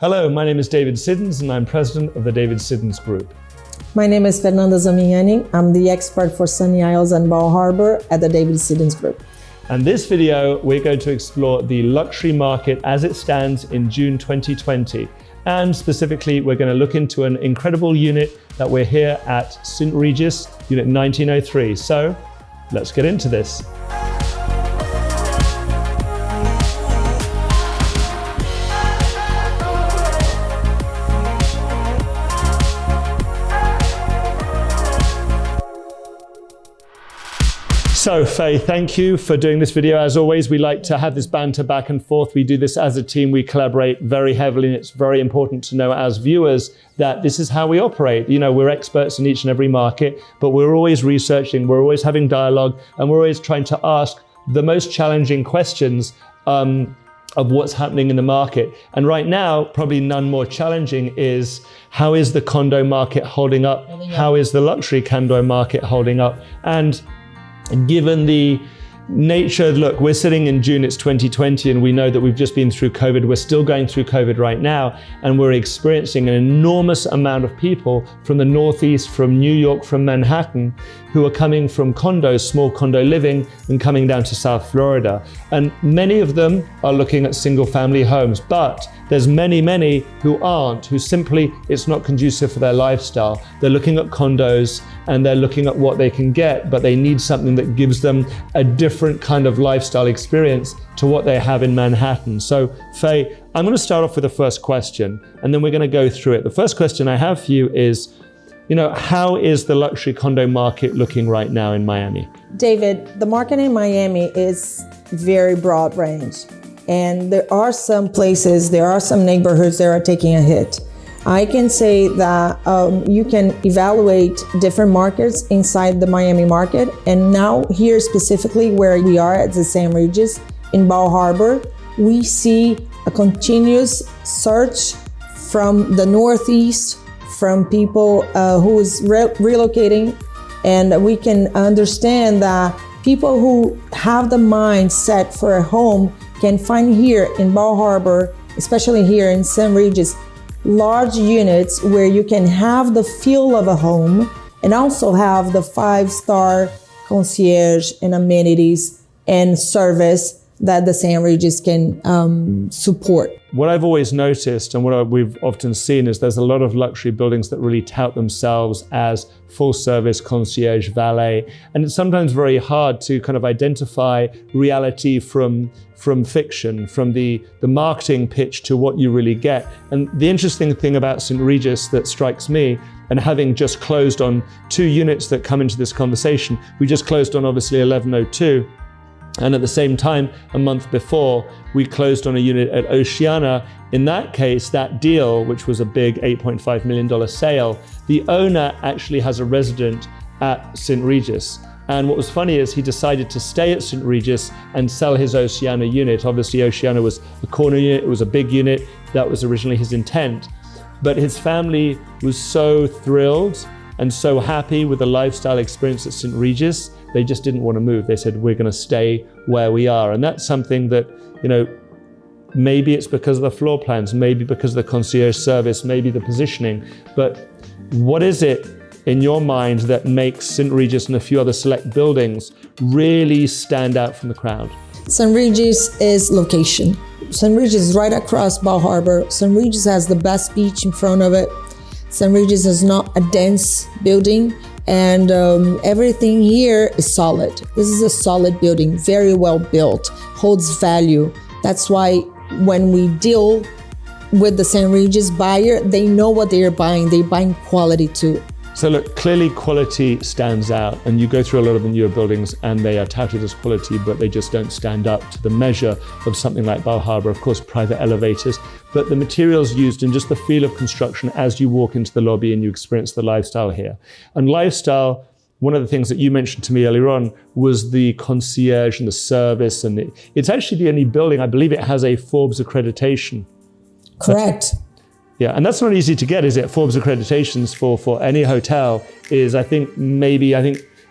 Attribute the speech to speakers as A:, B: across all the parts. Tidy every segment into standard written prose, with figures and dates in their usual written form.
A: Hello, my name is David Siddons and I'm president of the David Siddons Group.
B: My name is Fernanda Zomignani. I'm the expert for Sunny Isles and Bal Harbour at the David Siddons Group.
A: And this video, we're going to explore the luxury market as it stands in June 2020. And specifically, we're going to look into an incredible unit that we're here at St Regis, unit 1903. So let's get into this. So Faye, thank you for doing this video. As always, we like to have this banter back and forth. We do this as a team. We collaborate very heavily, and it's very important to know as viewers that this is how we operate. You know, we're experts in each and every market, but we're always researching, we're always having dialogue, and we're always trying to ask the most challenging questions of what's happening in the market. And right now, probably none more challenging is, how is the condo market holding up? How is the luxury condo market holding up? And given the nature, look, we're sitting in June, it's 2020, and we know that we've just been through COVID. We're still going through COVID right now, and we're experiencing an enormous amount of people from the Northeast, from New York, from Manhattan, who are coming from condos, small condo living, and coming down to South Florida. And many of them are looking at single family homes, but there's many who aren't, who simply, it's not conducive for their lifestyle. They're looking at condos and they're looking at what they can get, but they need something that gives them a different kind of lifestyle experience to what they have in Manhattan. So Faye, I'm going to start off with the first question, and then we're going to go through it. The first question I have for you is, you know, how is the luxury condo market looking right now in Miami?
B: David, the market in Miami is very broad range. And there are some places, there are some neighborhoods that are taking a hit. I can say that you can evaluate different markets inside the Miami market. And now here specifically where we are at the St Regis in Bal Harbour, we see a continuous search from the Northeast, from people who is relocating. And we can understand that people who have the mind set for a home can find here in Bal Harbour, especially here in St Regis, large units where you can have the feel of a home and also have the 5-star concierge and amenities and service that the St Regis can support.
A: What I've always noticed and what we've often seen is there's a lot of luxury buildings that really tout themselves as full service concierge valet. And it's sometimes very hard to kind of identify reality from fiction, from the marketing pitch to what you really get. And the interesting thing about St Regis that strikes me, and having just closed on 2 units that come into this conversation, we just closed on obviously 1102. And at the same time, a month before, we closed on a unit at Oceana. In that case, that deal, which was a big $8.5 million sale, the owner actually has a resident at St Regis. And what was funny is he decided to stay at St Regis and sell his Oceana unit. Obviously, Oceana was a corner unit, it was a big unit. That was originally his intent. But his family was so thrilled and so happy with the lifestyle experience at St Regis, they just didn't want to move. They said, we're going to stay where we are. And that's something that, you know, maybe it's because of the floor plans, maybe because of the concierge service, maybe the positioning. But what is it in your mind that makes St Regis and a few other select buildings really stand out from the crowd?
B: St Regis is location. St Regis is right across Bal Harbour. St Regis has the best beach in front of it. St Regis is not a dense building, and everything here is solid. This is a solid building, very well built, holds value. That's why when we deal with the St Regis buyer, they know what they are buying. They're buying quality too.
A: So look, clearly quality stands out, and you go through a lot of the newer buildings and they are touted as quality, but they just don't stand up to the measure of something like Bal Harbour. Of course, private elevators, but the materials used and just the feel of construction as you walk into the lobby and you experience the lifestyle here. And lifestyle, one of the things that you mentioned to me earlier on was the concierge and the service, and it's actually the only building, I believe it has a Forbes accreditation.
B: Correct.
A: Yeah, and that's not easy to get, is it? Forbes accreditations for any hotel is, I think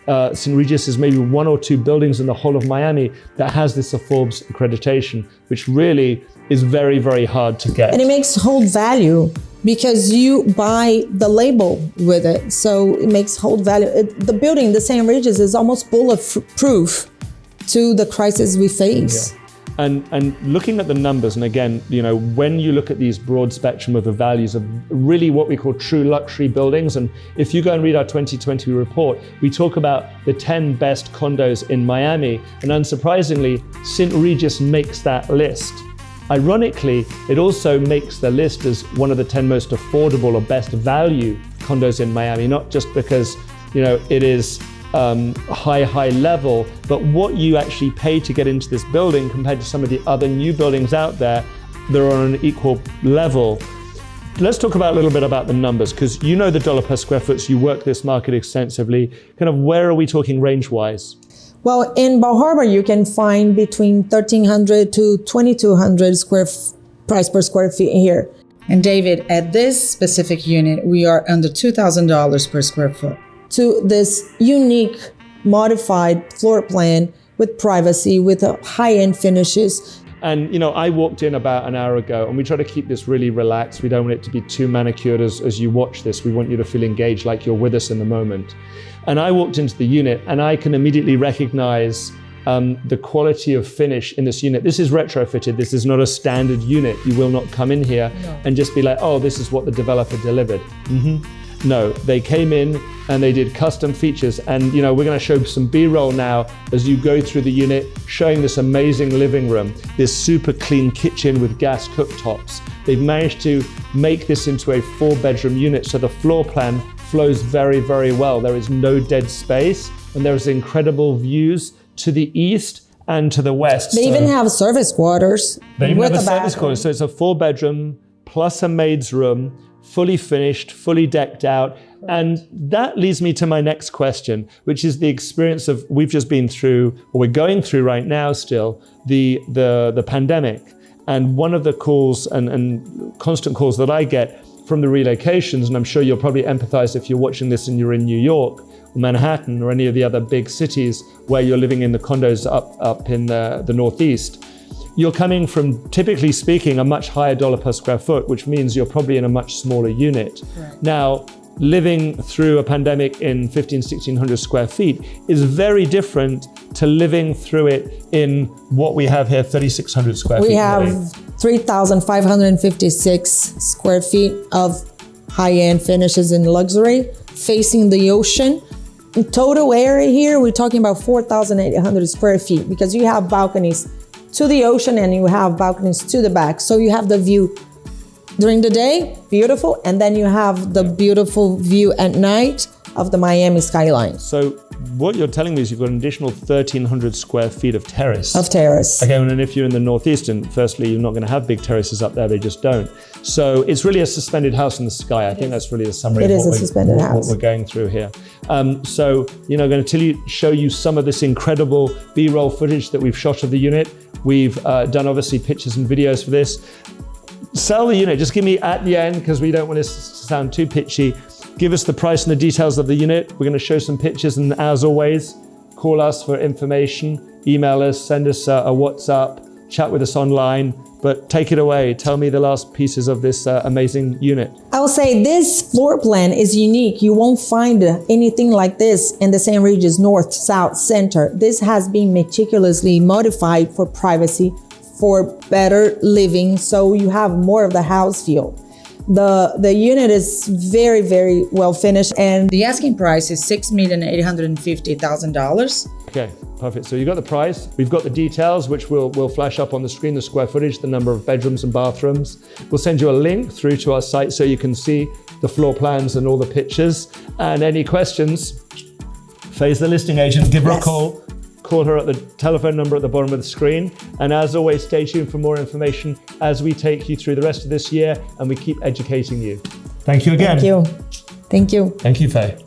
A: St Regis is maybe 1 or 2 buildings in the whole of Miami that has this Forbes accreditation, which really is very, very hard to get.
B: And it makes hold value because you buy the label with it. So it makes hold value. The building, the St Regis, is almost bulletproof to the crisis we face.
A: Yeah. And looking at the numbers, and again, you know, when you look at these broad spectrum of the values of really what we call true luxury buildings, and if you go and read our 2020 report, we talk about the 10 best condos in Miami, and unsurprisingly, St Regis makes that list. Ironically, it also makes the list as one of the 10 most affordable or best value condos in Miami, not just because, you know, it is high level, but what you actually pay to get into this building compared to some of the other new buildings out there, they're on an equal level. Let's talk about a little bit about the numbers, because you know the dollar per square foot, so you work this market extensively. Kind of where are we talking range-wise?
B: Well, in Bal Harbour, you can find between 1,300 to 2,200 price per square feet here.
C: And David, at this specific unit, we are under $2,000 per square foot.
B: To this unique modified floor plan with privacy, with high-end finishes.
A: And, you know, I walked in about an hour ago, and we try to keep this really relaxed. We don't want it to be too manicured as you watch this. We want you to feel engaged, like you're with us in the moment. And I walked into the unit, and I can immediately recognize the quality of finish in this unit. This is retrofitted. This is not a standard unit. You will not come in here and just be like, oh, this is what the developer delivered. No, they came in and they did custom features. And, you know, we're going to show some B-roll now as you go through the unit, showing this amazing living room, this super clean kitchen with gas cooktops. They've managed to make this into a 4-bedroom unit, so the floor plan flows very, very well. There is no dead space, and there's incredible views to the east and to the west.
B: They even have service quarters.
A: They even
B: with
A: have a
B: a
A: service
B: bathroom.
A: quarter, so it's a 4-bedroom plus a maid's room, fully finished, fully decked out. And that leads me to my next question, which is the experience of, we've just been through, or we're going through right now still, the pandemic. And one of the calls and constant calls that I get from the relocations, and I'm sure you'll probably empathize if you're watching this and you're in New York or Manhattan or any of the other big cities where you're living in the condos up in the Northeast. You're coming from, typically speaking, a much higher dollar per square foot, which means you're probably in a much smaller unit. Right. Now, living through a pandemic in 1,500-1,600 square feet is very different to living through it in what we have here, 3,600 square feet.
B: We have 3,556 square feet of high-end finishes in luxury, facing the ocean. In total area here, we're talking about 4,800 square feet, because you have balconies to the ocean and you have balconies to the back. So you have the view during the day, beautiful, and then you have the beautiful view at night of the Miami skyline.
A: So what you're telling me is you've got an additional 1,300 square feet of terrace. Okay, and if you're in the Northeast, and firstly, you're not going to have big terraces up there, they just don't. So it's really a suspended house in the sky. I think that's really a summary of what we're going through here. So, you know, I'm going to show you some of this incredible B-roll footage that we've shot of the unit. We've done obviously pictures and videos for this. Sell the unit, just give me at the end, because we don't want this to sound too pitchy. Give us the price and the details of the unit. We're going to show some pictures, and as always, call us for information, email us, send us a WhatsApp, chat with us online, but take it away. Tell me the last pieces of this amazing unit.
B: I will say this floor plan is unique. You won't find anything like this in the St Regis North, South, Center. This has been meticulously modified for privacy, for better living, so you have more of the house feel. The unit is very, very well finished, and
C: the asking price is $6,850,000.
A: Okay, perfect. So you got the price. We've got the details, which will flash up on the screen, the square footage, the number of bedrooms and bathrooms. We'll send you a link through to our site so you can see the floor plans and all the pictures. And any questions, Faye's the listing agent, give her a call. Call her at the telephone number at the bottom of the screen. And as always, stay tuned for more information as we take you through the rest of this year and we keep educating you. Thank you again.
B: Thank you. Thank you.
A: Thank you, Faye.